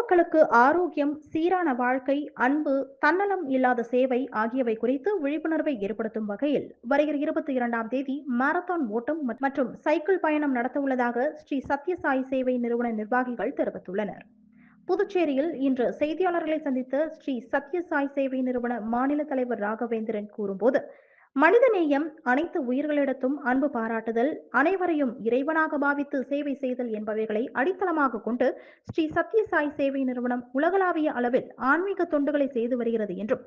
பொதுமக்களுக்கு ஆரோக்கியம், சீரான வாழ்க்கை, அன்பு, தன்னலம் இல்லாத சேவை ஆகியவை குறித்து விழிப்புணர்வை ஏற்படுத்தும் வகையில் வருகிற 22ஆம் தேதி மாரத்தான் ஓட்டம் மற்றும் சைக்கிள் பயணம் நடத்தவுள்ளதாக ஸ்ரீ சத்ய சாய் சேவை நிறுவன நிர்வாகிகள் தெரிவித்துள்ளனர். புதுச்சேரியில் இன்று செய்தியாளர்களை சந்தித்த ஸ்ரீ சத்ய சாய் சேவை நிறுவன மாநில தலைவர் ராகவேந்திரன் கூறும்போது, மனிதநேயம், அனைத்து உயிர்களிடத்தும் அன்பு பாராட்டுதல், அனைவரையும் இறைவனாக பாவித்து சேவை செய்தல் என்பவைகளை அடித்தளமாக கொண்டு ஸ்ரீ சத்ய சாய் சேவை நிறுவனம் உலகளாவிய அளவில் ஆன்மீக தொண்டுகளை செய்து வருகிறது என்றும்,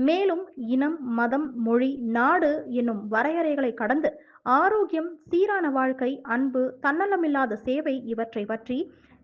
மேலும் இனம், மதம், மொழி, நாடு என்னும் வரையறைகளை கடந்து ஆரோக்கியம், சீரான வாழ்க்கை, அன்பு, தன்னலமில்லாத சேவை இவற்றை பற்றி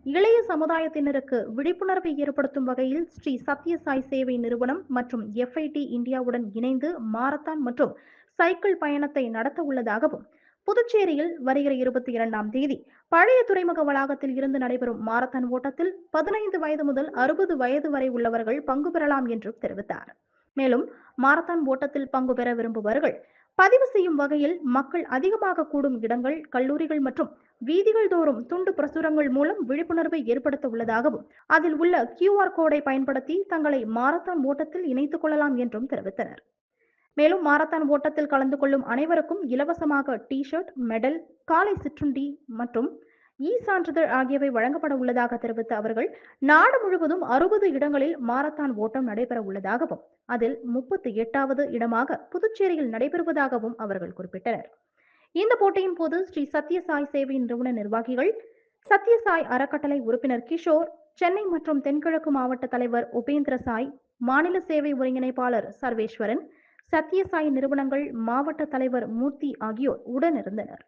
இளைய சமுதாயத்தினருக்கு விழிப்புணர்வை ஏற்படுத்தும் வகையில் ஸ்ரீ சத்ய சாய் சேவை நிறுவனம் மற்றும் FIT இந்தியாவுடன் இணைந்து மாரத்தான் மற்றும் சைக்கிள் பயணத்தை நடத்த உள்ளதாகவும், புதுச்சேரியில் வருகிற 22ஆம் தேதி பழைய துறைமுக வளாகத்தில் இருந்து நடைபெறும் மாரத்தான் ஓட்டத்தில் 15 வயது முதல் 60 வயது வரை உள்ளவர்கள் பங்கு பெறலாம் என்று தெரிவித்தார். மேலும் மாரத்தான் ஓட்டத்தில் பங்கு பெற விரும்புபவர்கள் பதிவு செய்யும் வகையில் மக்கள் அதிகமாக கூடும் இடங்கள், கல்லூரிகள் மற்றும் வீதிகள் தோறும் துண்டு பிரசுரங்கள் மூலம் விழிப்புணர்வை ஏற்படுத்த உள்ளதாகவும், அதில் உள்ள QR கோடை பயன்படுத்தி தங்களை மாரத்தான் ஓட்டத்தில் இணைத்துக் கொள்ளலாம் என்றும் தெரிவித்தனர். மேலும் மாரத்தான் ஓட்டத்தில் கலந்து கொள்ளும் அனைவருக்கும் இலவசமாக டி-ஷர்ட், மெடல், காலை சிற்றுண்டி மற்றும் சான்றிதழ் ஆகியவை வழங்கப்பட உள்ளதாக தெரிவித்த அவர்கள், நாடு முழுவதும் 60 இடங்களில் மாரத்தான் ஓட்டம் நடைபெற உள்ளதாகவும், அதில் 38வது இடமாக புதுச்சேரியில் நடைபெறுவதாகவும் அவர்கள் குறிப்பிட்டனர். இந்த போட்டியின் போது ஸ்ரீ சத்ய சாய் சேவை நிறுவன நிர்வாகிகள், சத்ய சாய் அறக்கட்டளை உறுப்பினர் கிஷோர், சென்னை மற்றும் தென்கிழக்கு மாவட்ட தலைவர் உபேந்திர சாய், மாநில சேவை ஒருங்கிணைப்பாளர் சர்வேஸ்வரன், சத்ய சாய் நிறுவனங்கள் மாவட்ட தலைவர் மூர்த்தி ஆகியோர் உடனிருந்தனர்.